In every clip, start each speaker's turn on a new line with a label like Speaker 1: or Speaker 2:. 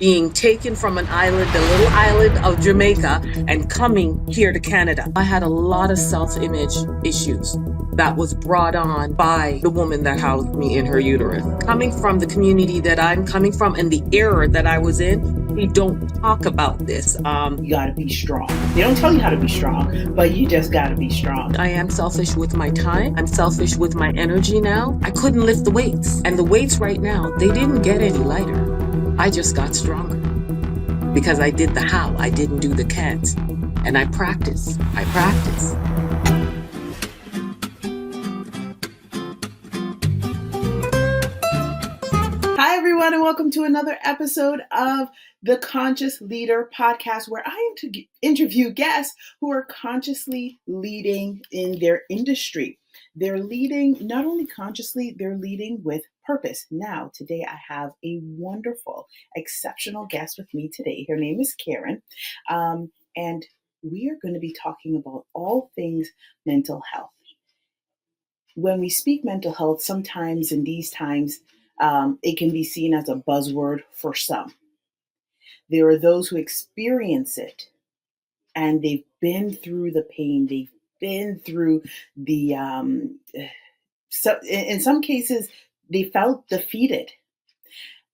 Speaker 1: being taken from an island, the little island of Jamaica, and coming here to Canada. I had a lot of self-image issues that was brought on by the woman that housed me in her uterus. Coming from the community that I'm coming from and the era that I was in, we don't talk about this.
Speaker 2: You got to be strong. They don't tell you how to be strong, but you just got to be strong.
Speaker 1: I am selfish with my time. I'm selfish with my energy now. I couldn't lift the weights. And the weights right now, they didn't get any lighter. I just got stronger because I did the how. I didn't do the can't. And I practice. I practice.
Speaker 2: Hi, everyone, and welcome to another episode of the Conscious Leader podcast, where I interview guests who are consciously leading in their industry. They're leading not only consciously, they're leading with purpose. Now, today I have a wonderful, exceptional guest with me today. Her name is Karen, and we are going to be talking about all things mental health. When we speak mental health, sometimes in these times, it can be seen as a buzzword for some. There are those who experience it and they've been through the pain, they've been through the, so in some cases, they felt defeated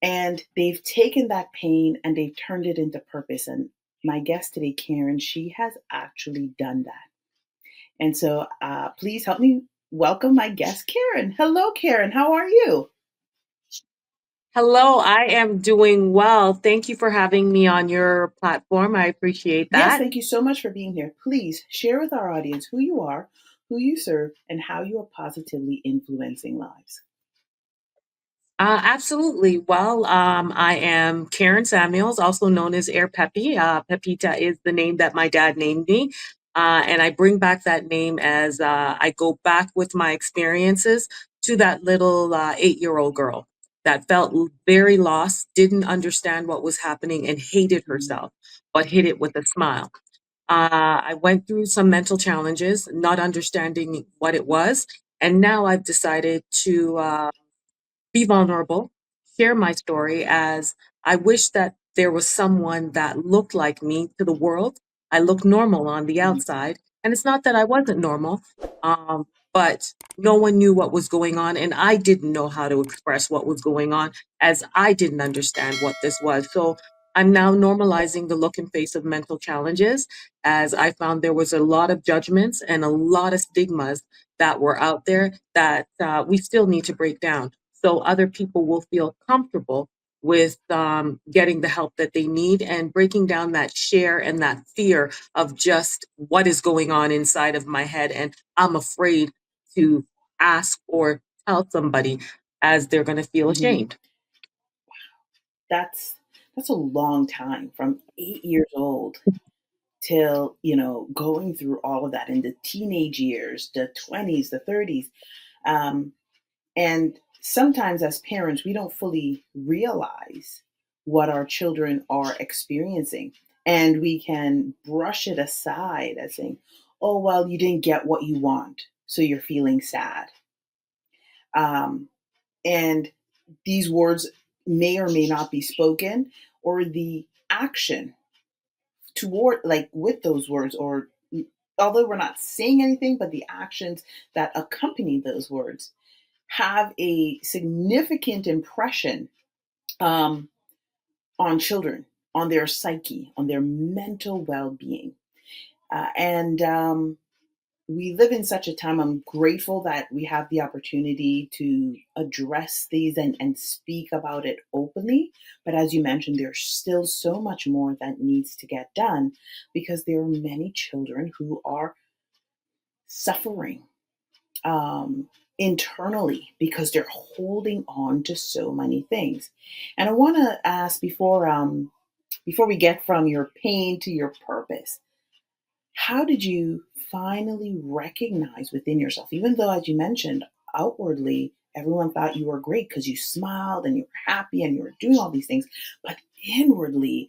Speaker 2: and they've taken that pain and they've turned it into purpose. And my guest today, Karen, she has actually done that. And so please help me welcome my guest, Karen. Hello, Karen. How are you?
Speaker 1: Hello, I am doing well. Thank you for having me on your platform. I appreciate
Speaker 2: Yes,
Speaker 1: that.
Speaker 2: thank you so much for being here. Please share with our audience who you are, who you serve, and how you are positively influencing lives.
Speaker 1: Absolutely. Well, I am Karen Samuels, also known as Air Peppy. Pepita is the name that my dad named me. And I bring back that name as I go back with my experiences to that little 8-year-old girl that felt very lost, didn't understand what was happening, and hated herself, but hid it with a smile. I went through some mental challenges, not understanding what it was. And now I've decided to be vulnerable, share my story as I wish that there was someone that looked like me to the world. I look normal on the
Speaker 2: Mhm.
Speaker 1: outside, and it's not that I wasn't normal, but no one knew what was going on, and I didn't know how to express what was going on as I didn't understand what this was. So I'm now normalizing the look and face of mental challenges as I found there was a lot of judgments and a lot of stigmas that were out there that we still need to break down so other people will feel comfortable with getting the help that they need and breaking down that share and that fear of just what is going on inside of my head. And I'm afraid to ask or tell somebody as they're going to feel
Speaker 2: Mhm.
Speaker 1: ashamed.
Speaker 2: That's that's a long time from 8 years old till going through all of that in the teenage years, the 20s, the 30s. Um, And sometimes as parents, we don't fully realize what our children are experiencing. And we can brush it aside as saying, oh, well, you didn't get what you want. So you're feeling sad. Um, and these words may or may not be spoken, or the action toward, like with those words, or although we're not saying anything, but the actions that accompany those words have a significant impression um, on children, on their psyche, on their mental well being. And we live in such a time. I'm grateful that we have the opportunity to address these and speak about it openly. But as you mentioned, there's still so much more that needs to get done because there are many children who are suffering um, internally because they're holding on to so many things. And I want to ask before we get from your pain to your purpose, how did you finally recognize within yourself, even though, as you mentioned, outwardly everyone thought you were great because you smiled and you were happy and you were doing all these things, but inwardly,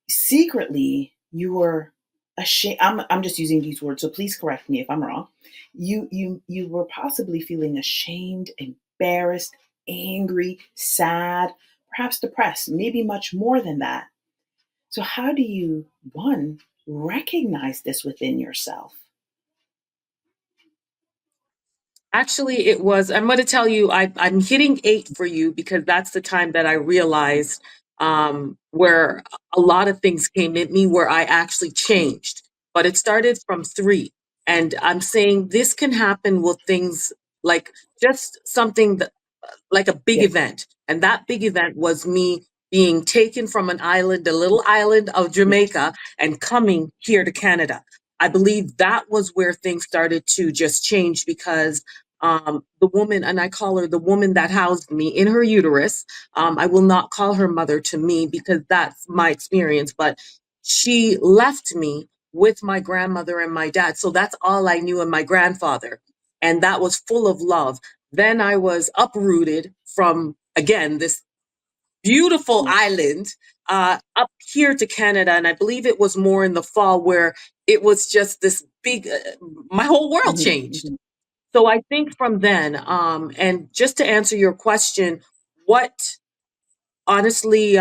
Speaker 2: secretly, you were ashamed. I'm just using these words, so please correct me if I'm wrong. You were possibly feeling ashamed, embarrassed, angry, sad, perhaps depressed, maybe much more than that. So, how do you, one, recognize this within yourself?
Speaker 1: Actually, it was. I'm going to tell you, I'm hitting 8 for you because that's the time that I realized where a lot of things came at me where I actually changed. But it started from 3. And I'm saying this can happen with things like just something that, like a big
Speaker 2: Yes.
Speaker 1: event. And that big event was me being taken from an island, the little island of
Speaker 2: Yes.
Speaker 1: Jamaica, and coming here to Canada. I believe that was where things started to just change because the woman, and I call her the woman that housed me in her uterus. I will not call her mother to me because that's my experience, but she left me with my grandmother and my dad. So that's all I knew, and my grandfather. And that was full of love. Then I was uprooted from, again, this beautiful
Speaker 2: Yes.
Speaker 1: island up here to Canada. And I believe it was more in the fall where it was just this big, my whole world
Speaker 2: Hmm.
Speaker 1: changed.
Speaker 2: Hmm.
Speaker 1: So I think from then, and just to answer your question, what honestly,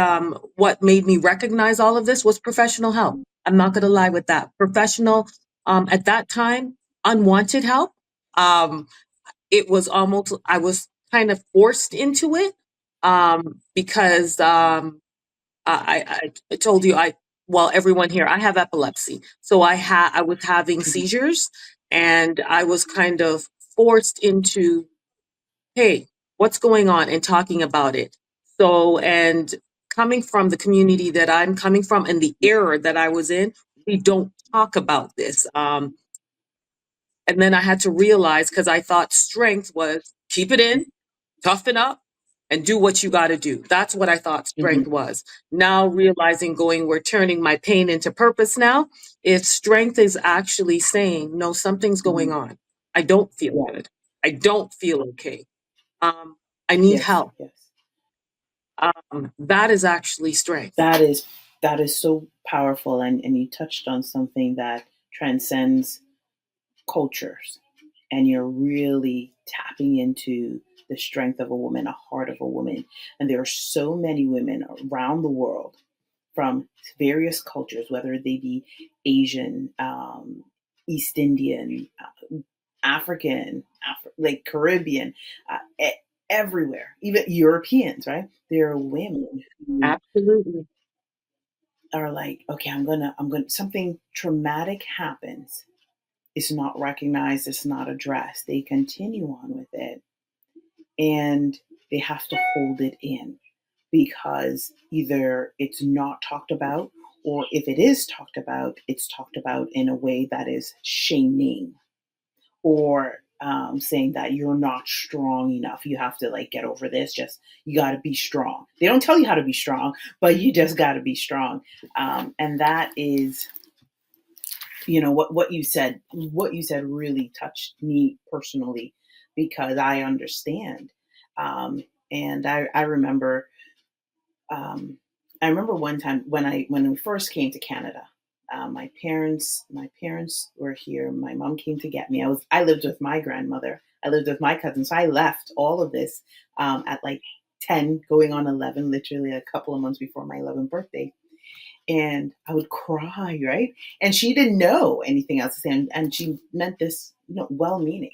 Speaker 1: what made me recognize all of this was professional help. I'm not going to lie with that. Professional, at that time, unwanted help. Um, it was almost, I was kind of forced into it because I told you, well, everyone here, I have epilepsy. So I was having
Speaker 2: Hmm.
Speaker 1: seizures and I was kind of forced into, hey, what's going on, and talking about it. So, and coming from the community that I'm coming from and the era that I was in, we don't talk about this. And then I had to realize, because I thought strength was keep it in, toughen up, and do what you got to do. That's what I thought strength
Speaker 2: Hmm.
Speaker 1: was. Now realizing, going, we're turning my pain into purpose now. If strength is actually saying, no, something's going
Speaker 2: Hmm.
Speaker 1: on. I don't feel
Speaker 2: Yeah.
Speaker 1: good. I don't feel okay. Um, I need
Speaker 2: Yes.
Speaker 1: help.
Speaker 2: Yes.
Speaker 1: That is actually strength.
Speaker 2: That is that is so powerful, and you touched on something that transcends cultures, and you're really tapping into the strength of a woman, a heart of a woman. And there are so many women around the world from various cultures, whether they be Asian, East Indian, African, like Caribbean, everywhere, even Europeans, right? There are women who
Speaker 1: Absolutely.
Speaker 2: are like, okay, something traumatic happens. It's not recognized, it's not addressed. They continue on with it and they have to hold it in because either it's not talked about, or if it is talked about, it's talked about in a way that is shaming, or saying that you're not strong enough. You have to like get over this. Just you got to be strong. They don't tell you how to be strong, but you just got to be strong. And that is, what you said. What you said really touched me personally because I understand. Um, and I remember I remember one time when we first came to Canada. My parents were here. My mom came to get me. I lived with my grandmother. I lived with my cousins. So I left all of this at like 10, going on 11, literally a couple of months before my 11th birthday, and I would cry, right? And she didn't know anything else to say, and she meant this, well-meaning.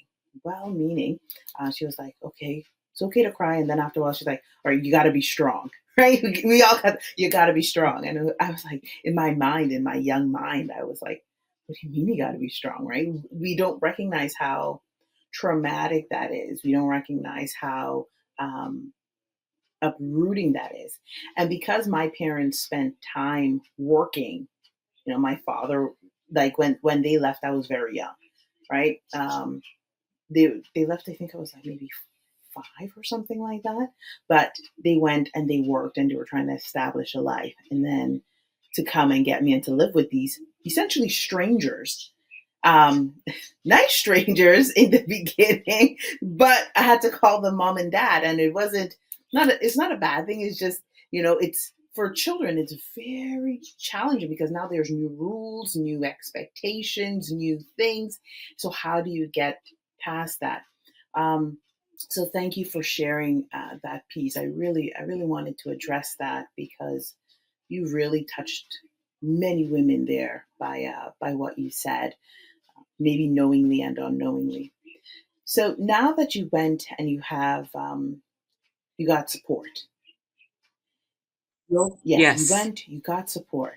Speaker 2: She was like, "Okay, it's okay to cry," and then after a while, she's like, "All right, you got to be strong." Right? We all got, you got to be strong. And I was like, in my mind, in my young mind, I was like, what do you mean you got to be strong, right? We don't recognize how traumatic that is. We don't recognize how um, uprooting that is. And because my parents spent time working, my father, like when they left, I was very young, right? They left. I think I was like maybe 5 or something like that. But they went and they worked and they were trying to establish a life, and then to come and get me and to live with these essentially strangers, um, nice strangers in the beginning, but I had to call them mom and dad, and it wasn't it's not a bad thing. It's just it's for children. It's very challenging because now there's new rules, new expectations, new things. So how do you get past that? Um, So thank you for sharing that piece. I really wanted to address that because you really touched many women there by what you said, maybe knowingly and unknowingly. So now that you went and you have you got support. Well, yeah, you
Speaker 1: Yes.
Speaker 2: went, you got support.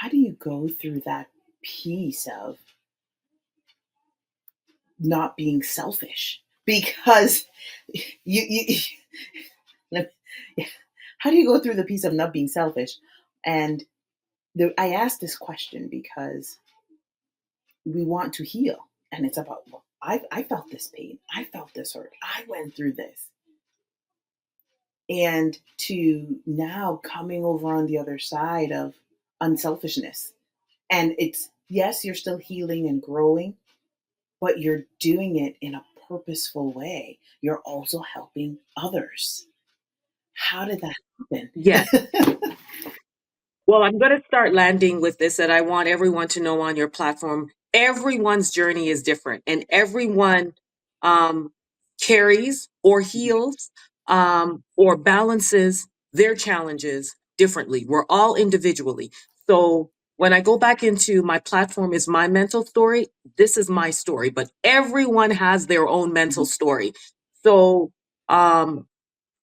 Speaker 2: How do you go through that piece of not being selfish? Because you yeah. How do you go through the piece of not being selfish? And I asked this question because we want to heal, and it's about, well, I felt this pain, I felt this hurt, I went through this, and to now coming over on the other side of unselfishness, and it's, yes, you're still healing and growing, but you're doing it in a purposeful way. You're also helping others. How did that
Speaker 1: Yes.
Speaker 2: happen?
Speaker 1: Well, I'm going to start landing with this that I want everyone to know on your platform. Everyone's journey is different, and everyone um, carries or heals or balances their challenges differently. We're all individually. So when I go back into my platform is my mental story, this is my story, but everyone has their own mental
Speaker 2: Mhm,
Speaker 1: story. So um,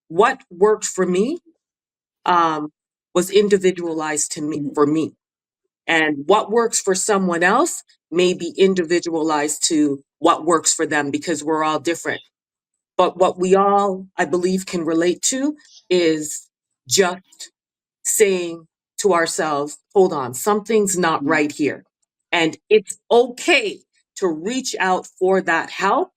Speaker 1: what worked for me um, was individualized to me
Speaker 2: mhm,
Speaker 1: for me. And what works for someone else may be individualized to what works for them because we're all different. But what we all, I believe, can relate to is just saying to ourselves, hold on, something's not
Speaker 2: mhm,
Speaker 1: right here. And it's okay to reach out for that help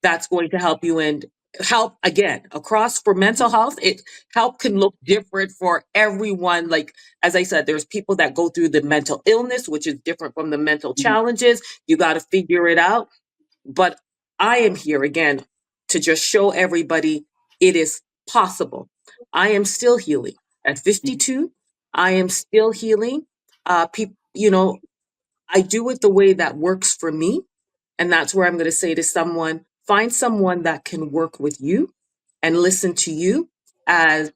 Speaker 1: that's going to help you and help again across for mental health. It help can look different for everyone. Like as I said, there's people that go through the mental illness, which is different from the mental
Speaker 2: mhm,
Speaker 1: challenges. You got to figure it out. But I am here again to just show everybody it is possible. I am still healing at
Speaker 2: mhm,
Speaker 1: 52. I am still healing. People, I do it the way that works for me. And that's where I'm going to say to someone, find someone that can work with you and listen to you. As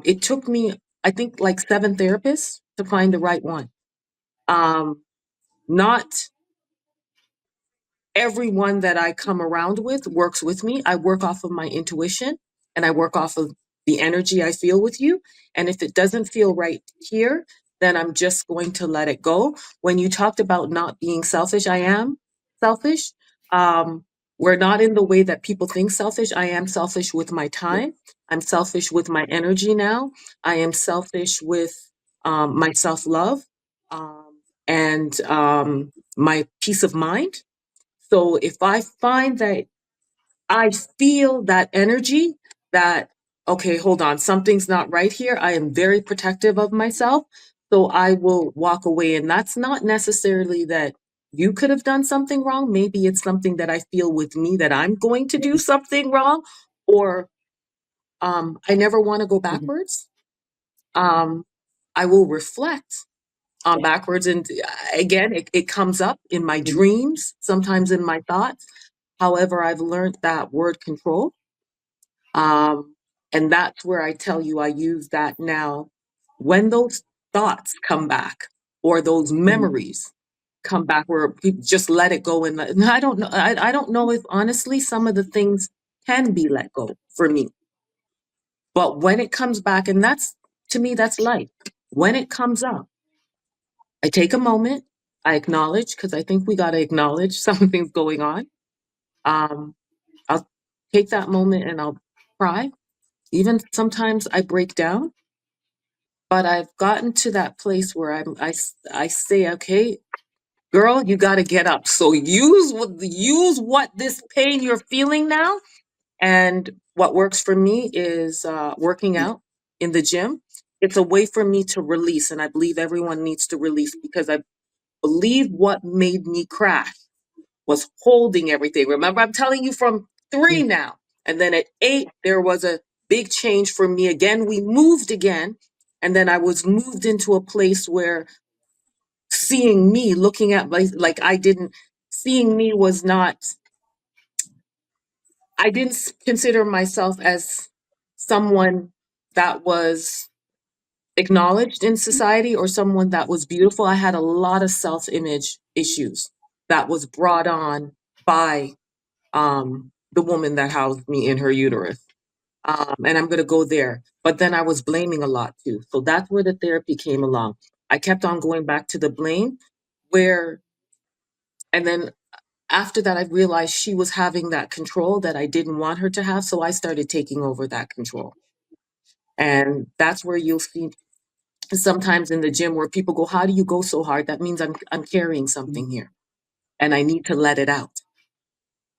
Speaker 1: it took me, I think, like 7 therapists to find the right one. Um, Not everyone that I come around with works with me. I work off of my intuition and I work off of the energy I feel with you. And if it doesn't feel right here, then I'm just going to let it go. When you talked about not being selfish, I am selfish. Um, we're not in the way that people think selfish. I am selfish with my
Speaker 2: yeah,
Speaker 1: time. I'm selfish with my energy now. I am selfish with my self love and my peace of mind. So if I find that I feel that energy that, okay, hold on, something's not right here, I am very protective of myself. So I will walk away. And that's not necessarily that you could have done something wrong. Maybe it's something that I feel with me that I'm going to do something wrong, or I never want to go
Speaker 2: mhm,
Speaker 1: backwards. Um, I will reflect on
Speaker 2: yeah,
Speaker 1: backwards. And again, it comes up in my
Speaker 2: mhm,
Speaker 1: dreams, sometimes in my thoughts. However, I've learned that word control. Um, and that's where I tell you I use that now. When those thoughts come back or those
Speaker 2: mhm,
Speaker 1: memories come back where people just let it go. And I don't know. I don't know if honestly some of the things can be let go for me. But when it comes back, and that's to me, that's life. When it comes up, I take a moment, I acknowledge, because I think we got to acknowledge something's going on. Um, I'll take that moment and I'll cry. Even sometimes I break down, but I've gotten to that place where I say, okay, girl, you got to get up. So use what this pain you're feeling now. And what works for me is working
Speaker 2: yeah,
Speaker 1: out in the gym. It's a way for me to release, and I believe everyone needs to release because I believe what made me crash was holding everything. Remember, I'm telling you from
Speaker 2: yeah,
Speaker 1: 3 now. And then at 8, there was a big change for me again. We moved again. And then I was moved into a place where seeing me, looking at like I didn't, seeing me was not I didn't consider myself as someone that was acknowledged in society or someone that was beautiful. I had a lot of self-image issues that was brought on by the woman that housed me in her uterus. And I'm going to go there. But then I was blaming a lot too. So that's where the therapy came along. I kept on going back to the blame, where, and then after that, I realized she was having that control that I didn't want her to have. So I started taking over that control. And that's where you'll see sometimes in the gym where people go, "How do you go so hard?" That means I'm carrying something here and I need to let it out.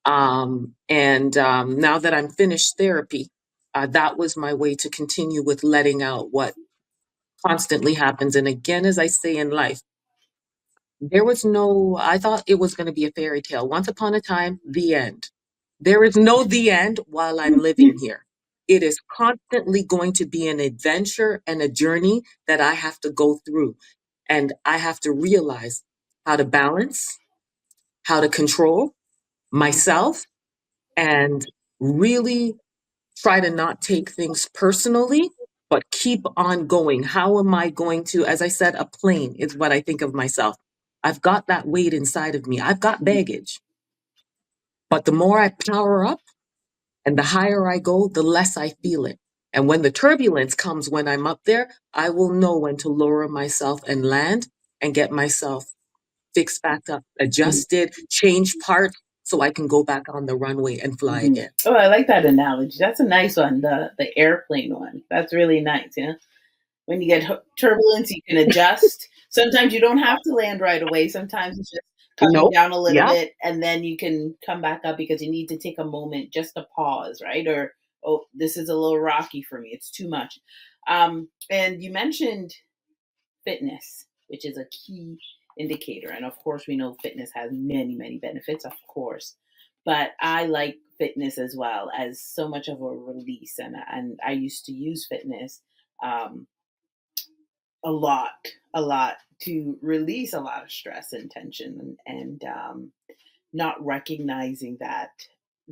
Speaker 1: And now that I'm finished therapy, that was my way to continue with letting out what constantly happens. And again, as I say in life, there was no, I thought it was going to be a fairy tale. Once upon a time, the end. There is no the end while I'm living here. It is constantly going to be an adventure and a journey that I have to go through. And I have to realize how to balance, how to control myself, and really try to not take things personally, but keep on going. How am I going to, as I said, a plane is what I think of myself. I've got that weight inside of me. I've got baggage. But the more I power up and the higher I go, the less I feel it. And when the turbulence comes when I'm up there, I will know when to lower myself and land and get myself fixed back up, adjusted, change parts so I can go back on the runway and fly
Speaker 2: Mhm.
Speaker 1: again.
Speaker 2: Oh, I like that analogy. That's a nice one. The airplane one. That's really nice. Yeah. When you get turbulence, you can adjust. Sometimes you don't have to land right away. Sometimes it's just coming
Speaker 1: Nope.
Speaker 2: down a little
Speaker 1: Yeah.
Speaker 2: bit, and then you can come back up because you need to take a moment just to pause, right? Or, oh, this is a little rocky for me. It's too much. And you mentioned fitness, which is a key indicator. And of course, we know fitness has many, many benefits, of course. But I like fitness as well as so much of a release. And I used to use fitness um, a lot, a lot to release a lot of stress and tension and not recognizing that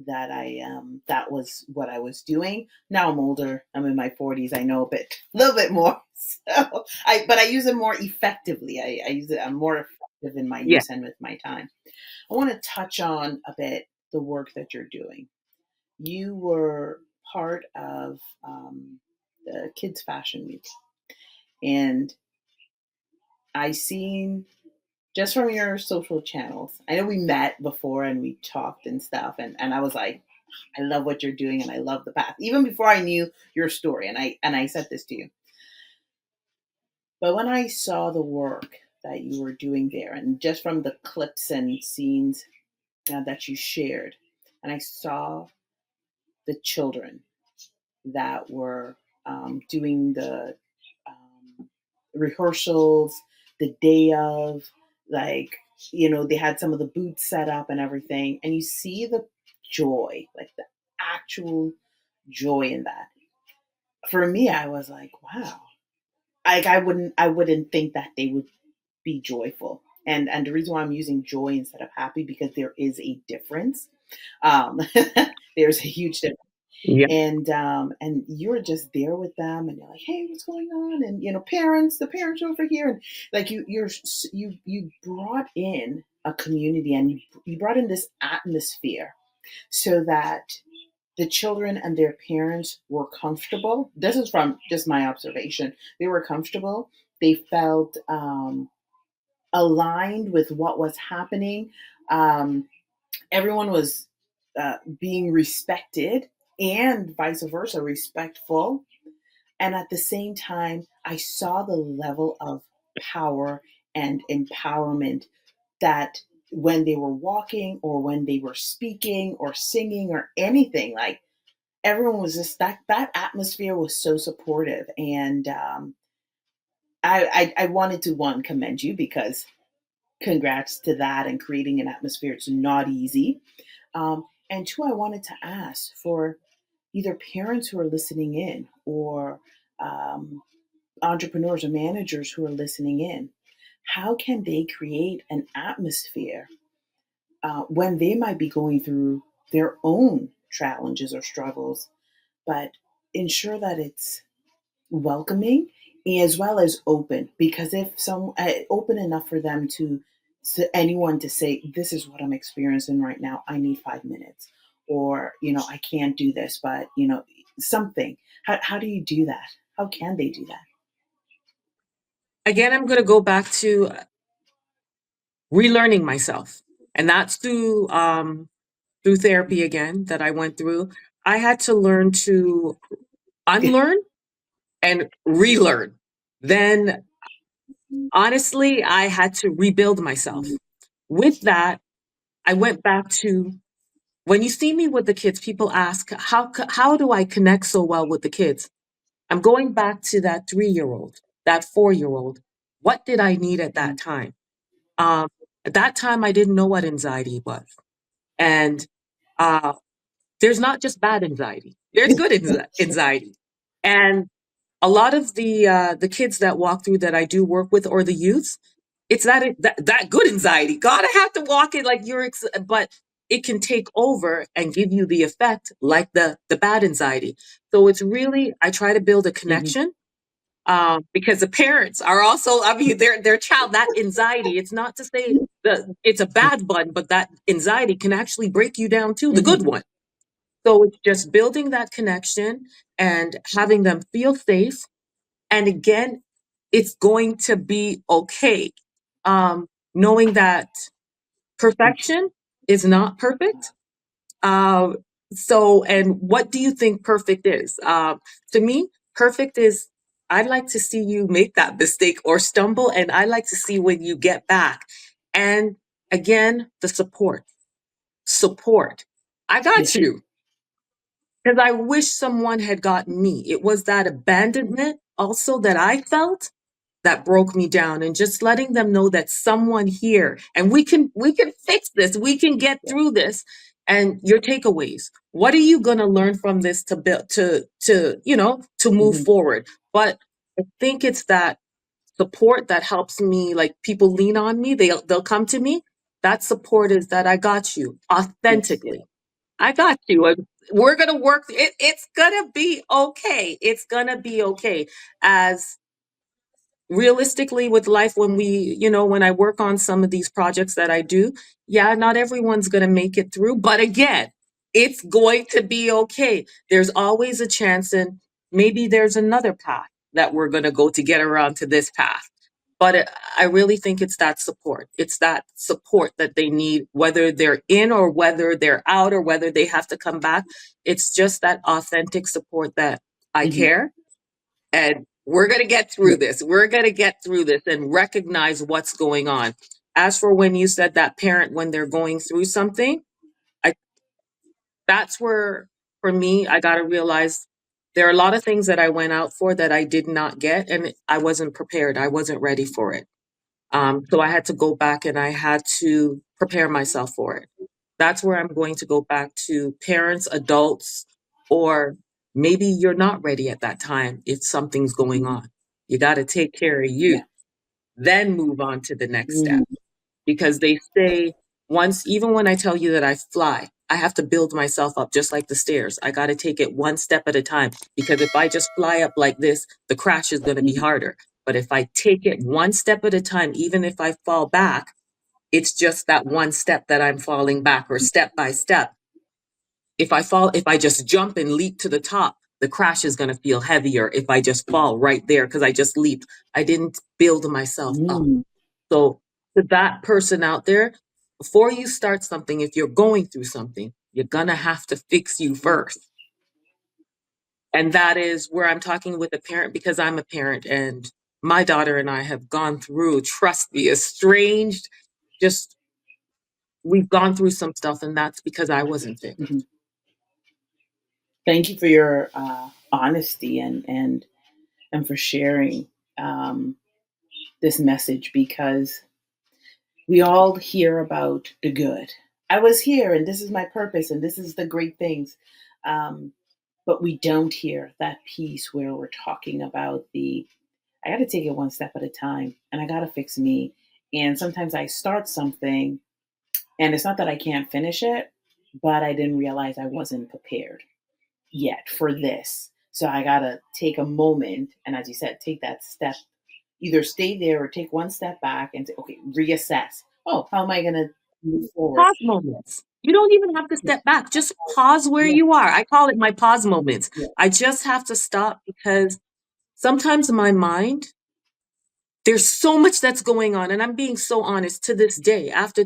Speaker 2: that was what I was doing. Now I'm older. I'm in my 40s. I know a little bit more. So but I use it more effectively. I use it. I'm more effective in my
Speaker 1: Yeah.
Speaker 2: use and with my time. I want to touch on a bit the work that you're doing. You were part of the Kids Fashion Week, and I seen just from your social channels. I know we met before and we talked and stuff, and I was like, I love what you're doing and I love the path. Even before I knew your story, and I said this to you. But when I saw the work that you were doing there, and just from the clips and scenes that you shared, and I saw the children that were doing the rehearsals the day of, like, they had some of the booths set up and everything, and you see the joy, like the actual joy in that. For me, I was like, wow. Like, I wouldn't think that they would be joyful. And the reason why I'm using joy instead of happy, because there is a difference. Um, there's a huge difference.
Speaker 1: Yeah.
Speaker 2: And you're just there with them, and you're like, hey, what's going on? And parents, the parents are over here, and like you brought in a community, and you brought in this atmosphere so that the children and their parents were comfortable. This is from just my observation. They were comfortable. They felt aligned with what was happening. Everyone was being respected, and vice versa, respectful. And at the same time, I saw the level of power and empowerment that when they were walking or when they were speaking or singing or anything, like, everyone was just, that atmosphere was so supportive. And I wanted to, one, commend you, because congrats to that, and creating an atmosphere. It's not easy. And two, I wanted to ask for either parents who are listening in, or um, entrepreneurs or managers who are listening in. How can they create an atmosphere when they might be going through their own challenges or struggles, but ensure that it's welcoming as well as open, because if some open enough for them to anyone to say, this is what I'm experiencing right now, I need 5 minutes, or I can't do this, but something. How do you do that? How can they do that?
Speaker 1: Again, I'm going to go back to relearning myself, and that's through therapy again that I went through. I had to learn to unlearn and relearn. Then, honestly, I had to rebuild myself. With that, I went back to when you see me with the kids, people ask, how do I connect so well with the kids? I'm going back to that 3 year old, that 4 year old. What did I need at that
Speaker 2: Mhm,
Speaker 1: time? Um, at that time, I didn't know what anxiety was. And uh, there's not just bad anxiety, there's good anxiety. And a lot of the kids that walk through that I do work with, or the youths, it's that good anxiety. God, I have to walk it like but it can take over and give you the effect like the bad anxiety. So it's really, I try to build a
Speaker 2: mhm,
Speaker 1: connection, because the parents are also, I mean, their child, that anxiety. It's not to say that it's a bad one, but that anxiety can actually break you down too, the
Speaker 2: mhm,
Speaker 1: good one. So it's just building that connection and having them feel safe. And again, it's going to be okay. Knowing that perfection is not perfect. Um, and what do you think perfect is? To me, perfect is, I'd like to see you make that mistake or stumble, and I like to see when you get back. And again, the support. Support. I
Speaker 2: yeah,
Speaker 1: got you. Because I wish someone had gotten me. It was that abandonment also that I felt that broke me down, and just letting them know that someone here, and we can fix this. We can get
Speaker 2: yeah,
Speaker 1: through this. And your takeaways. What are you going to learn from this to build to move
Speaker 2: mhm,
Speaker 1: forward? But I think it's that support that helps me, like people lean on me, they'll come to me. That support is that I got you
Speaker 2: yes, yes,
Speaker 1: authentically. I got you. We're going to work. It's going to be okay. It's going to be okay. As realistically with life, when when I work on some of these projects that I do, yeah, not everyone's going to make it through. But again, it's going to be okay. There's always a chance, and maybe there's another path that we're going to go to get around to this path. But I really think it's that support. It's that support that they need, whether they're in or whether they're out or whether they have to come back. It's just that authentic support that I
Speaker 2: mhm,
Speaker 1: care, and we're going to get through
Speaker 2: yeah,
Speaker 1: this. We're going to get through this and recognize what's going on. As for when you said that parent, when they're going through something, I that's where, for me, I got to realize there are a lot of things that I went out for that I did not get, and I wasn't prepared. I wasn't ready for it. So I had to go back and I had to prepare myself for it. That's where I'm going to go back to parents, adults, or maybe you're not ready at that time if something's going
Speaker 2: mhm,
Speaker 1: on. You got to take care of you,
Speaker 2: yeah,
Speaker 1: then move on to the next step.
Speaker 2: mhm,
Speaker 1: Because they say, once, even when I tell you that I fly, I have to build myself up just like the stairs. I got to take it one step at a time, because if I just fly up like this, the crash is going to be
Speaker 2: mhm,
Speaker 1: harder. But if I take it one step at a time, even if I fall back, it's just that one step that I'm falling back, or step by step. If I just jump and leap to the top, the crash is going to feel heavier if I just fall right there because I just leaped. I didn't build myself up.
Speaker 2: mm,
Speaker 1: So, to that person out there, before you start something, if you're going through something, you're going to have to fix you first. And that is where I'm talking with a parent, because I'm a parent and my daughter and I have gone through, trust me, estranged, just we've gone through some stuff, and that's because I wasn't
Speaker 2: mhm.
Speaker 1: fixed.
Speaker 2: Thank you for your honesty and for sharing um, this message, because we all hear about the good. I was here, and this is my purpose, and this is the great things. Um, but we don't hear that piece where we're talking about I got to take it one step at a time, and I got to fix me. And sometimes I start something, and it's not that I can't finish it, but I didn't realize I wasn't prepared yet for this. So I got to take a moment and, as you said, take that step, either stay there or take one step back and say, okay, reassess. Oh, how am I going to move forward?
Speaker 1: Pause moments. You don't even have to
Speaker 2: Yeah,
Speaker 1: step back. Just pause where
Speaker 2: yeah,
Speaker 1: you are. I call it my pause moments.
Speaker 2: yeah.
Speaker 1: I just have to stop because sometimes my mind, there's so much that's going on. And I'm being so honest to this day. After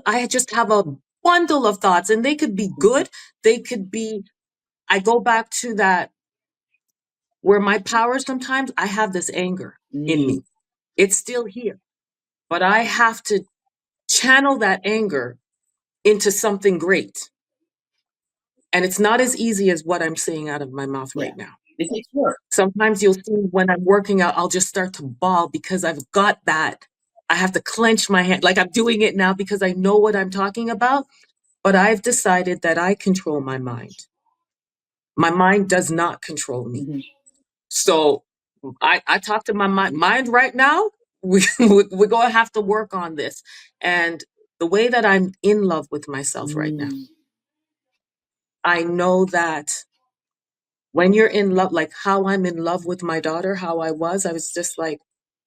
Speaker 1: I just have a bundle of thoughts and they could be
Speaker 2: Mhm.
Speaker 1: good. They could be, I go back to that where my power sometimes I have this anger in
Speaker 2: Mm,
Speaker 1: me. It's still here, but I have to channel that anger into something great. And it's not as easy as what I'm saying out of my mouth
Speaker 2: yeah.
Speaker 1: right now.
Speaker 2: It takes work.
Speaker 1: Sometimes you'll see when I'm working out, I'll just start to bawl because I've got that. I have to clench my hand like I'm doing it now because I know what I'm talking about. But I've decided that I control my mind. My mind does not control me.
Speaker 2: Hmm.
Speaker 1: So I talk to my mind right now. We're going to have to work on this. And the way that I'm in love with myself right now,
Speaker 2: Mm,
Speaker 1: I know that when you're in love, like how I'm in love with my daughter, how I was just like,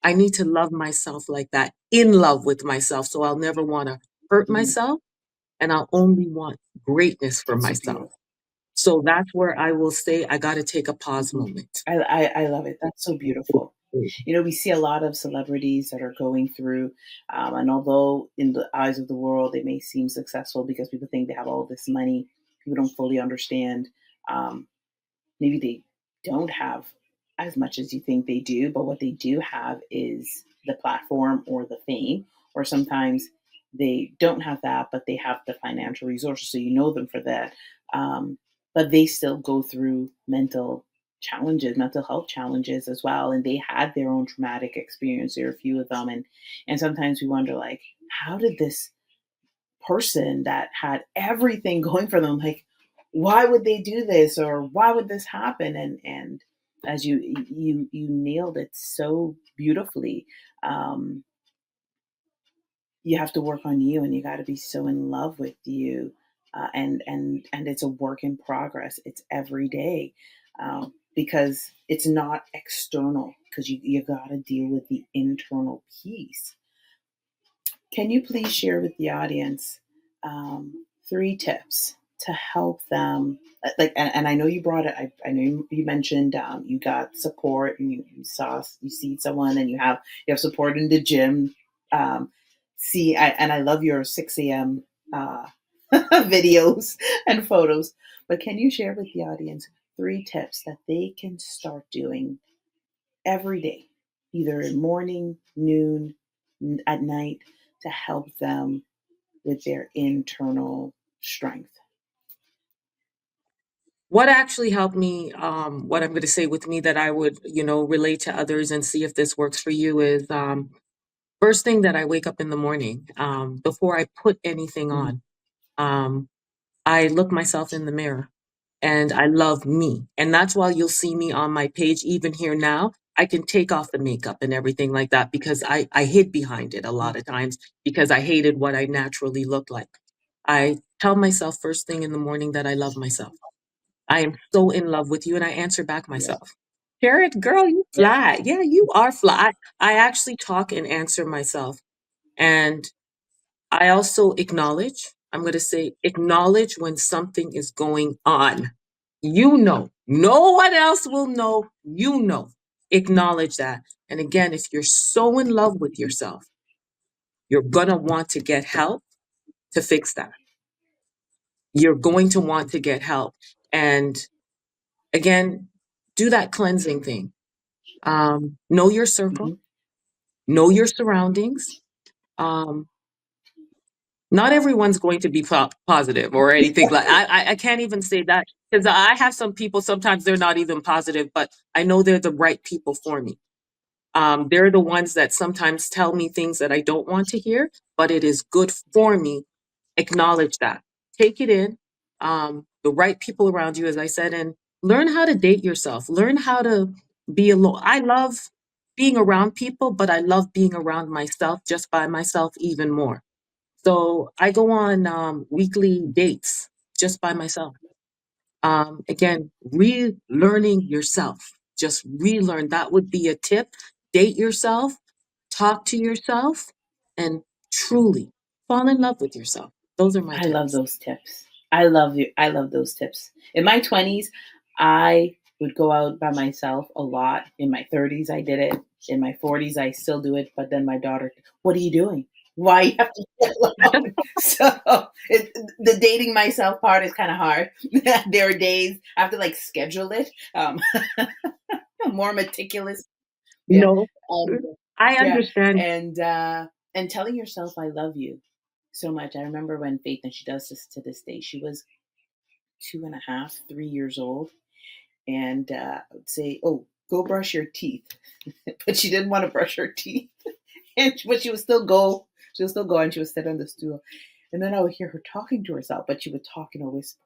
Speaker 1: I need to love myself like that, in love with myself. So I'll never want to hurt
Speaker 2: mhm.
Speaker 1: myself and I'll only want greatness for
Speaker 2: That's so
Speaker 1: myself.
Speaker 2: beautiful.
Speaker 1: So that's where I will say, I got to take a pause
Speaker 2: Mhm.
Speaker 1: moment.
Speaker 2: I love it. That's so beautiful. We see a lot of celebrities that are going through, and although in the eyes of the world they may seem successful because people think they have all this money, people don't fully understand. Um, Maybe they don't have as much as you think they do, but what they do have is the platform or the fame, or sometimes they don't have that, but they have the financial resources, so you know them for that. Um, but they still go through mental health challenges as well, and they had their own traumatic experience. There are a few of them, and sometimes we wonder, like, how did this person that had everything going for them, like, why would they do this, or why would this happen? And as you nailed it so beautifully. um you have to work on you, and you got to be so in love with you. And it's a work in progress. It's every day, because it's not external, because you got to deal with the internal piece. Can you please share with the audience, 3 tips to help them? Like, and I know you brought it. I know you mentioned, you got support, and you see someone, and you have support in the gym. And I love your 6 a.m. Uh, videos and photos. But can you share with the audience 3 tips that they can start doing every day, either in morning, noon, at night, to help them with their internal strength?
Speaker 1: What actually helped me, what I'm going to say with me that I would, relate to others and see if this works for you is first thing that I wake up in the morning, before I put anything
Speaker 2: Mhm.
Speaker 1: on, um, I look myself in the mirror and I love me. And that's why you'll see me on my page, even here now. I can take off the makeup and everything like that because I hid behind it a lot of times because I hated what I naturally looked like. I tell myself first thing in the morning that I love myself. I am so in love with you. And I answer back
Speaker 2: Yeah.
Speaker 1: myself. Carrot, girl, you fly. Yeah, you are fly. I actually talk and answer myself. And I also acknowledge, I'm going to say, acknowledge when something is going on. You know, no one else will know. You know, acknowledge that. And again, if you're so in love with yourself, you're going to want to get help to fix that. You're going to want to get help. And again, do that cleansing thing. Know your circle,
Speaker 2: Hmm.
Speaker 1: know your surroundings. Um, Not everyone's going to be positive or anything like I can't even say that because I have some people sometimes they're not even positive, but I know they're the right people for me. They're the ones that sometimes tell me things that I don't want to hear, but it is good for me. Acknowledge that. Take it in. The right people around you, as I said, and learn how to date yourself. Learn how to be alone. I love being around people, but I love being around myself just by myself even more. So I go on weekly dates just by myself. Again, relearning yourself. Just relearn. That would be a tip. Date yourself, talk to yourself, and truly fall in love with yourself. Those are my
Speaker 2: I love
Speaker 1: tips.
Speaker 2: those tips. I love you. I love those tips. In my 20s, I would go out by myself a lot. In my 30s, I did it. In my 40s, I still do it. But then my daughter, what are you doing? Why you have to be alone? So the dating myself part is kind of hard. There are days I have to like schedule it. More meticulous. Yeah.
Speaker 1: No,
Speaker 2: Um,
Speaker 1: I
Speaker 2: yeah.
Speaker 1: understand.
Speaker 2: And telling yourself I love you so much. I remember when Faith, and she does this to this day, she was 2.5, 3 years old, and I would say, "Oh, go brush your teeth," but she didn't want to brush her teeth, but she would still go. She would still go, and she would sit on the stool, and then I would hear her talking to herself, but she would talk in a whisper.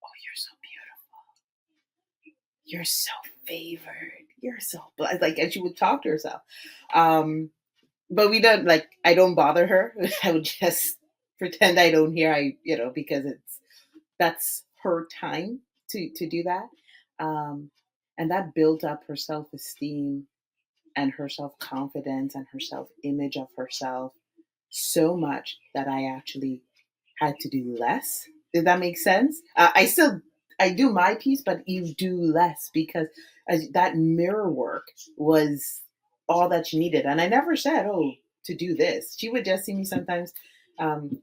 Speaker 2: Oh, you're so beautiful. You're so favored. You're so blessed. Like, and she would talk to herself. But we don't like. I don't bother her. I would just pretend I don't hear. Because that's her time to do that. Um, and that built up her self esteem and her self confidence and her self image of herself so much that I actually had to do less. Did that make sense? I do my piece, but you do less because that mirror work was all that she needed. And I never said, "Oh, to do this." She would just see me sometimes.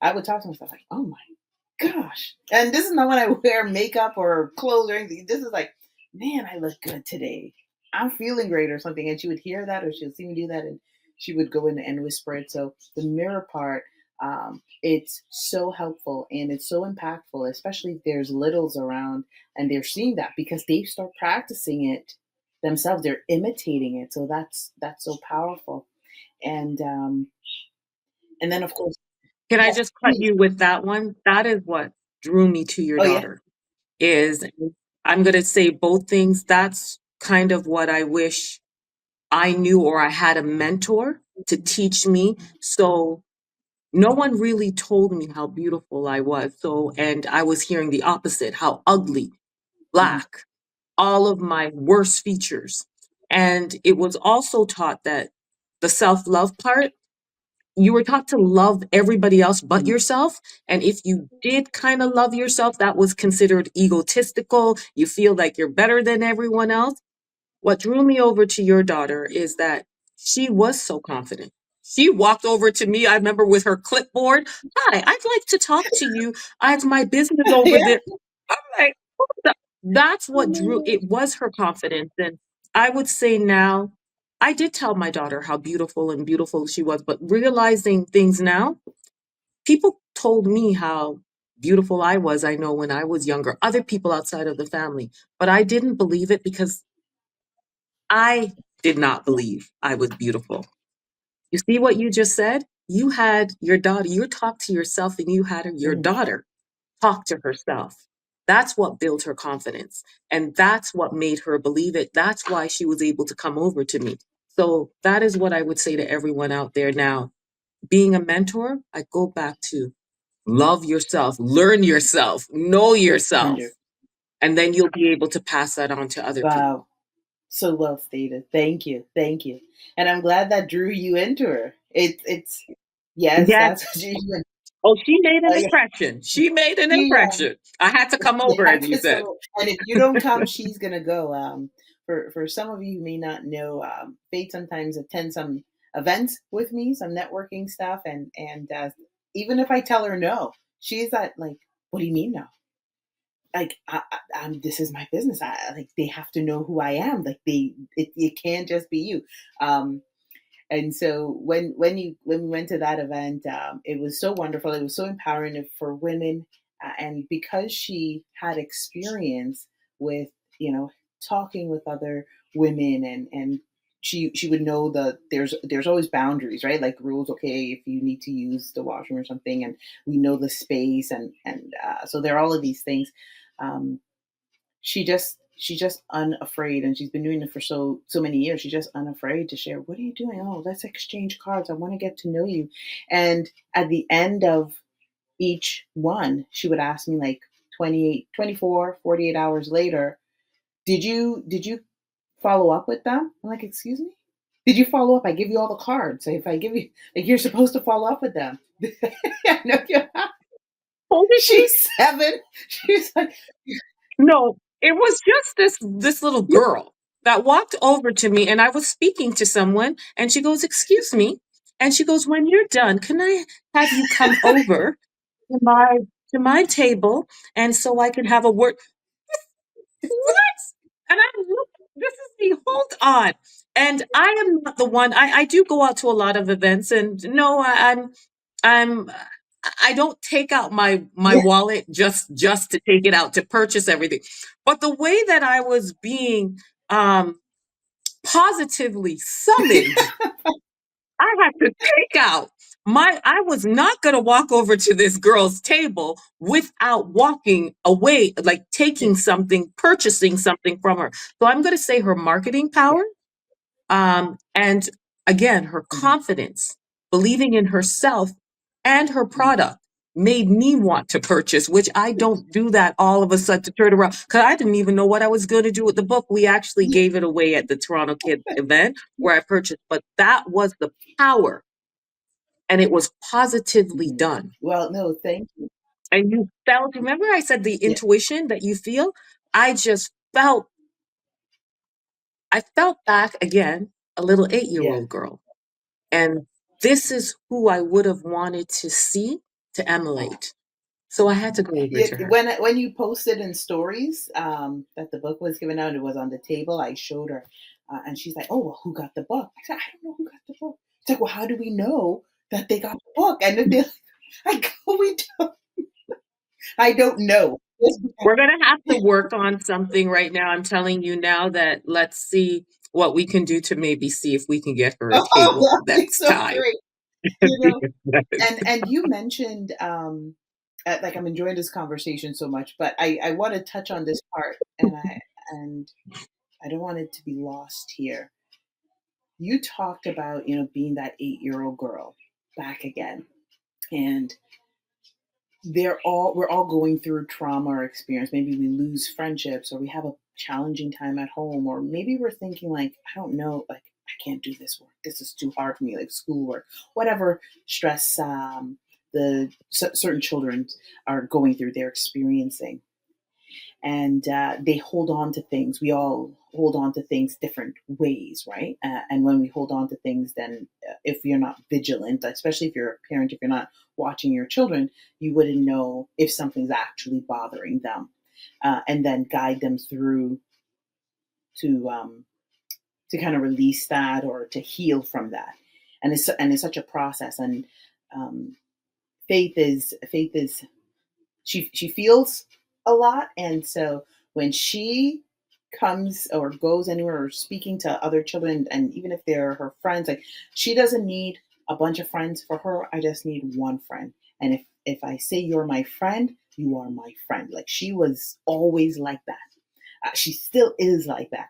Speaker 2: I would talk to myself like, "Oh my gosh!" And this is not when I wear makeup or clothes or anything. This is like, "Man, I look good today. I'm feeling great," or something. And she would hear that, or she would see me do that, and she would go in and whisper it. So the mirror part, it's so helpful and it's so impactful, especially if there's littles around and they're seeing that because they start practicing it themselves. They're imitating it. So that's so powerful. And and then of course,
Speaker 1: Can I
Speaker 2: yes,
Speaker 1: just cut
Speaker 2: please.
Speaker 1: you with that one? That is what drew me to your
Speaker 2: Oh yeah.
Speaker 1: daughter. Is I'm going to say both things. That's kind of what I wish I knew, or I had a mentor to teach me. So no one really told me how beautiful I was. So, and I was hearing the opposite, how ugly,
Speaker 2: Mhm.
Speaker 1: black, all of my worst features. And it was also taught that the self love part, you were taught to love everybody else but
Speaker 2: Mhm.
Speaker 1: yourself. And if you did kind of love yourself, that was considered egotistical. You feel like you're better than everyone else. What drew me over to your daughter is that she was so confident. She walked over to me, I remember, with her clipboard. Hi, I'd like to talk to you. I have my business over
Speaker 2: Yeah.
Speaker 1: there. I'm like, "What the-" that's
Speaker 2: Oh
Speaker 1: what
Speaker 2: my
Speaker 1: drew
Speaker 2: God.
Speaker 1: it was her confidence. And I would say now, I did tell my daughter how beautiful and beautiful she was, but realizing things now, people told me how beautiful I was, I know when I was younger, other people outside of the family, but I didn't believe it because I did not believe I was beautiful. You see what you just said? You had your daughter, you talked to yourself and you had your
Speaker 2: Mhm.
Speaker 1: daughter talk to herself. That's what built her confidence. And that's what made her believe it. That's why she was able to come over to me. So that is what I would say to everyone out there now. Being a mentor, I go back to love yourself, learn yourself, know yourself,
Speaker 2: 100.
Speaker 1: and then you'll be able to pass that on to other people.
Speaker 2: Wow. So well stated. Thank you. Thank you. And I'm glad that drew you into her. It's yes,
Speaker 1: Yes.
Speaker 2: that's what you
Speaker 1: Oh, she made an
Speaker 2: uh,
Speaker 1: impression. She made an
Speaker 2: she
Speaker 1: impression. I had to come
Speaker 2: you
Speaker 1: over,
Speaker 2: have
Speaker 1: as you
Speaker 2: to
Speaker 1: said.
Speaker 2: so and if you don't come, she's gonna go. For some of you who may not know, Faith sometimes attends some events with me, some networking stuff, and even if I tell her no, she's like, "What do you mean no? Like this is my business. Like they have to know who I am. Like it can't just be you." Um, and so when we went to that event, it was so wonderful. It was so empowering for women, and because she had experience with talking with other women, and she would know that there's always boundaries, right? Like rules. Okay, if you need to use the washroom or something, and we know the space, and so there are all of these things. Um, she's just unafraid, and she's been doing it for so many years. She's just unafraid to share. What are you doing? Oh, let's exchange cards. I want to get to know you. And at the end of each one, she would ask me like 28, 24, 48 hours later, did you follow up with them? I'm like, excuse me? Did you follow up? I give you all the cards. So if I give you, like, you're supposed to follow up with them. Yeah, no, you're not.
Speaker 1: How old is she?
Speaker 2: She's 7. She's like,
Speaker 1: No, it was just this little
Speaker 2: yeah,
Speaker 1: girl that walked over to me, and I was speaking to someone, and she goes, "Excuse me," and she goes, "When you're done, can I have you come over to my table, and so I can have a word?" What? And I look, this is the hold on. And I am not the one. I do go out to a lot of events, and no, I'm I don't take out my
Speaker 2: yeah,
Speaker 1: wallet just to take it out to purchase everything. But the way that I was being um positively summoned, I had to take out I was not going to walk over to this girl's table without walking away, like
Speaker 2: yeah,
Speaker 1: taking something, purchasing something from her. So I'm going to say her marketing
Speaker 2: yeah.
Speaker 1: power, and again, her
Speaker 2: Mhm.
Speaker 1: confidence, believing in herself and her
Speaker 2: Mhm.
Speaker 1: product made me want to purchase, which I don't do that all of a sudden to turn around because I didn't even know what I was going to do with the book. We actually
Speaker 2: Yeah,
Speaker 1: gave it away at the Toronto Kids event where I purchased, but that was the power, and it was positively
Speaker 2: mhm.
Speaker 1: done.
Speaker 2: Well, no, thank you.
Speaker 1: And you felt, remember I said the
Speaker 2: Yeah,
Speaker 1: intuition that you feel? I just I felt back again, a little 8-year
Speaker 2: yeah.
Speaker 1: old girl. And this is who I would have wanted to see to
Speaker 2: Oh.
Speaker 1: emulate. So I had to go over
Speaker 2: Yeah,
Speaker 1: to her.
Speaker 2: when you posted in stories that the book was given out, it was on the table. I showed her, and she's like, "Oh, well, who got the book?" I said, "I don't know who got the book." It's like, "Well, how do we know that they got the book?" And if they, I go, "We don't. I don't know." Yes,
Speaker 1: We're going to have to work on something right now. I'm telling you now that let's see what we can do to maybe see if we can get her a
Speaker 2: oh,
Speaker 1: table
Speaker 2: that'd be
Speaker 1: next
Speaker 2: so
Speaker 1: time.
Speaker 2: great. You know, and you mentioned like I'm enjoying this conversation so much, but I want to touch on this part, and I don't want it to be lost here. You talked about, being that 8-year-old girl back again, and we're all going through trauma or experience. Maybe we lose friendships, or we have a challenging time at home, or maybe we're thinking like, I don't know, like, I can't do this work, this is too hard for me, like schoolwork, whatever stress the certain children are going through, they're experiencing, and they hold on to things. We all hold on to things different ways, right? And when we hold on to things, then if you're not vigilant, especially if you're a parent, if you're not watching your children, you wouldn't know if something's actually bothering them, and then guide them through to um, to kind of release that or to heal from that. And it's such a process. And um, faith is she feels a lot, and so when she comes or goes anywhere or speaking to other children, and even if they're her friends, like, she doesn't need a bunch of friends. For her, I just need one friend. And if I say you're my friend, you are my friend. Like, she was always like that. She still is like that.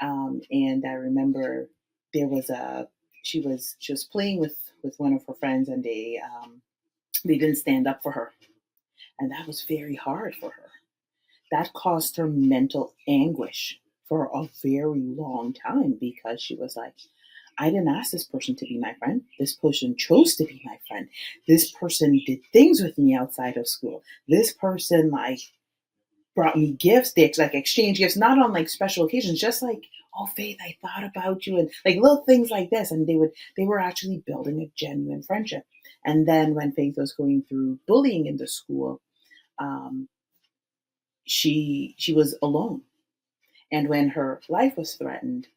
Speaker 2: And I remember there was a she was playing with one of her friends, and they didn't stand up for her, and that was very hard for her. That caused her mental anguish for a very long time, because she was like, I didn't ask this person to be my friend. This person chose to be my friend. This person did things with me outside of school. This person, like, brought me gifts. They like exchange gifts, not on like special occasions, just like, oh, Faith, I thought about you, and like little things like this. And they were actually building a genuine friendship. And then when Faith was going through bullying in the school, um, she was alone. And when her life was threatened,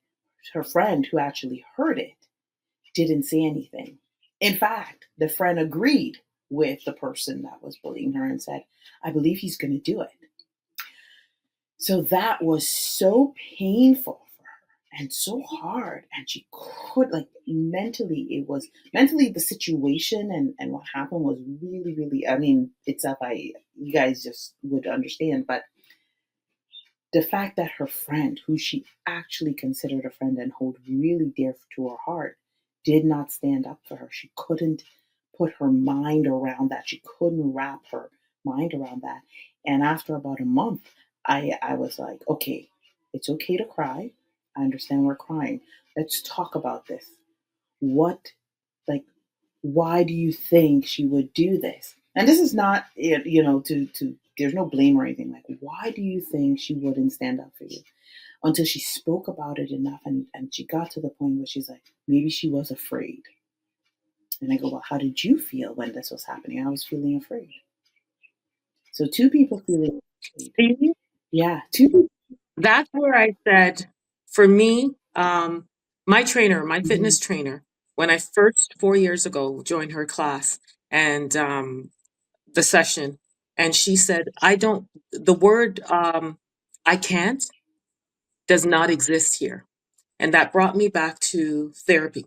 Speaker 2: her friend who actually heard it didn't say anything. In fact, the friend agreed with the person that was bullying her and said, I believe he's going to do it. So that was so painful for her and so hard. And she could, like, mentally, it was mentally the situation, and what happened was really, really, I mean, itself, you guys just would understand. But the fact that her friend, who she actually considered a friend and hold really dear to her heart, did not stand up for her. She couldn't put her mind around that. She couldn't wrap her mind around that. And after about a month, I was like, okay, it's okay to cry. I understand we're crying. Let's talk about this. What, like, why do you think she would do this? And this is not, to there's no blame or anything. Like, why do you think she wouldn't stand up for you? Until she spoke about it enough, and she got to the point where she's like, maybe she was afraid. And I go, well, how did you feel when this was happening? I was feeling afraid. So two people feeling afraid.
Speaker 1: See,
Speaker 2: Yeah, two people.
Speaker 1: that's where I said, for me, my trainer, my
Speaker 2: Mhm.
Speaker 1: fitness trainer, when I first 4 years ago joined her class and the session, and she said, I don't, the word I can't does not exist here. And that brought me back to therapy.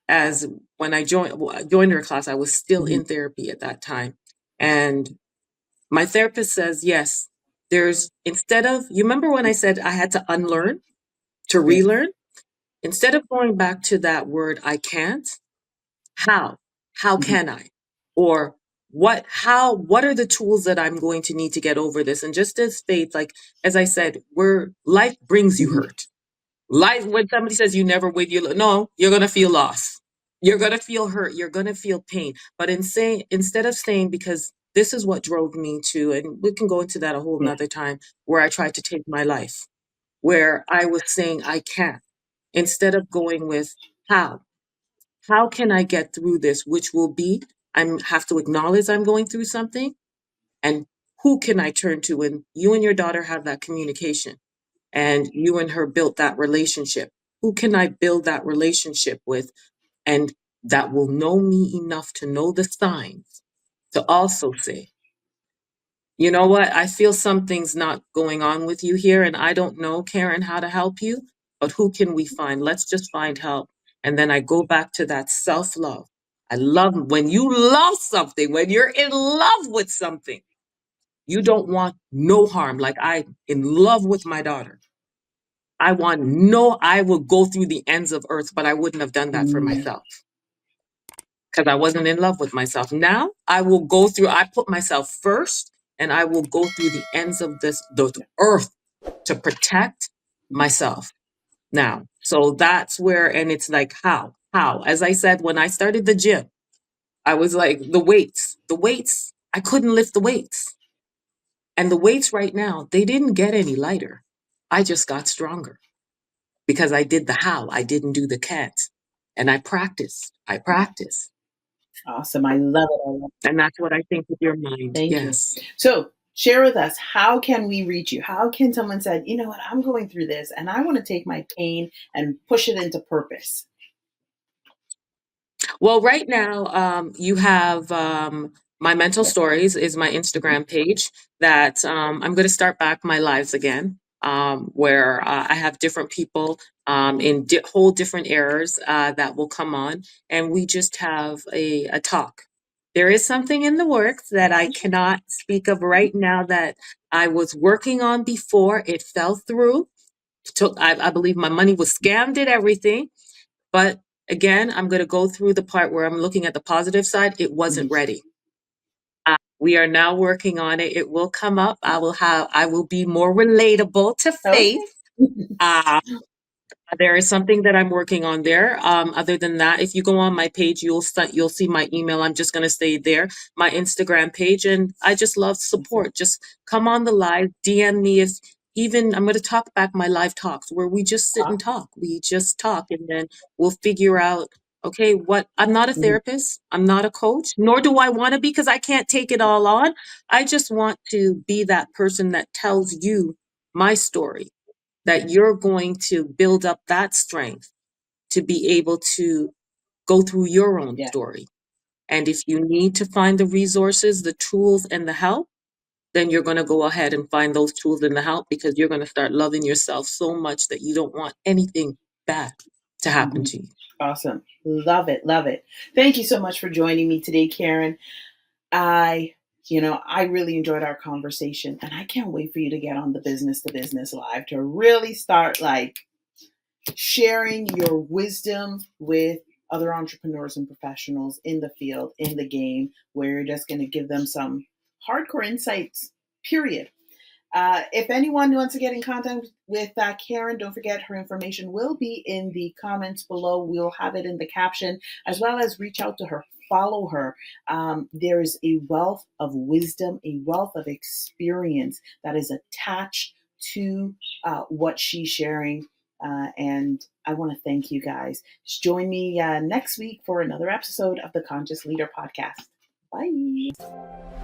Speaker 1: As when joined her class, I was still
Speaker 2: Mhm.
Speaker 1: in therapy at that time. And my therapist says, yes, instead of, you remember when I said I had to unlearn, to
Speaker 2: Yes.
Speaker 1: relearn? Instead of going back to that word, I can't, how? How
Speaker 2: Mhm.
Speaker 1: can I? Or what are the tools that I'm going to need to get over this? And just as faith, like, as I said, life brings you
Speaker 2: Mhm.
Speaker 1: hurt. Life, when somebody says you never win, no, you're going to feel loss. You're going to feel hurt. You're going to feel pain. But instead of saying, because this is what drove me to, and we can go into that a whole
Speaker 2: Yeah.
Speaker 1: nother time, where I tried to take my life, where I was saying I can't, instead of going with how. How can I get through this? Which will be, I have to acknowledge I'm going through something, and who can I turn to? And you and your daughter have that communication, and you and her built that relationship. Who can I build that relationship with? And that will know me enough to know the signs to also say, you know what? I feel something's not going on with you here, and I don't know, Karen, how to help you, but who can we find? Let's just find help. And then I go back to that self love. I love when you love something, when you're in love with something, you don't want no harm. Like I in love with my daughter. I would go through the ends of earth, but I wouldn't have done that for
Speaker 2: Mm.
Speaker 1: myself because I wasn't in love with myself. Now I put myself first and I will go through the ends of the
Speaker 2: Yeah.
Speaker 1: earth to protect
Speaker 2: Mhm.
Speaker 1: myself now. So that's where, and it's like, how, as I said, when I started the gym, I was like, the weights, I couldn't lift the weights. And the weights right now, they didn't get any lighter. I just got stronger because I did the how, I didn't do the can't. And I practiced.
Speaker 2: Awesome. I love it. I love it.
Speaker 1: And that's what I think with your mind.
Speaker 2: Thank you.
Speaker 1: Yes.
Speaker 2: So share with us, how can we reach you? How can someone say, you know what, I'm going through this and I want to take my pain and push it into purpose?
Speaker 1: Well, right now, you have my mental
Speaker 2: Yes.
Speaker 1: stories is my Instagram page that I'm going to start back my lives again, where I have different people in whole different eras that will come on, and we just have a talk. There is something in the works that I cannot speak of right now that I was working on before it fell through. I believe my money was scammed and everything, but again, I'm going to go through the part where I'm looking at the positive side. It wasn't
Speaker 2: Mhm.
Speaker 1: ready. We are now working on it. It will come up. I will be more relatable to Faith.
Speaker 2: Okay.
Speaker 1: Uh, there is something that I'm working on there. Other than that, if you go on my page, you'll see my email. I'm just gonna stay there, my Instagram page, and I just love
Speaker 2: Awesome.
Speaker 1: support. Just come on the live, DM me. If even I'm gonna talk back my live talks where we just sit and
Speaker 2: Awesome.
Speaker 1: talk. We just talk, and then we'll figure out. Okay, what I'm not a
Speaker 2: Mhm.
Speaker 1: therapist. I'm not a coach, nor do I want to be because I can't take it all on. I just want to be that person that tells you my story, that you're going to build up that strength to be able to go through your own
Speaker 2: Yeah.
Speaker 1: story. And if you need to find the resources, the tools, and the help, then you're going to go ahead and find those tools and the help because you're going to start loving yourself so much that you don't want anything bad to happen
Speaker 2: Mhm.
Speaker 1: to you.
Speaker 2: Awesome. Love it. Love it. Thank you so much for joining me today, Karen. I, I really enjoyed our conversation and I can't wait for you to get on the business to business live to really start like sharing your wisdom with other entrepreneurs and professionals in the field, in the game, where you're just going to give them some hardcore insights, period. If anyone wants to get in contact with Karen, don't forget her information will be in the comments below. We'll have it in the caption, as well as reach out to her, follow her. There is a wealth of wisdom, a wealth of experience that is attached to what she's sharing. And I want to thank you guys. Join me next week for another episode of the Conscious Leader Podcast. Bye.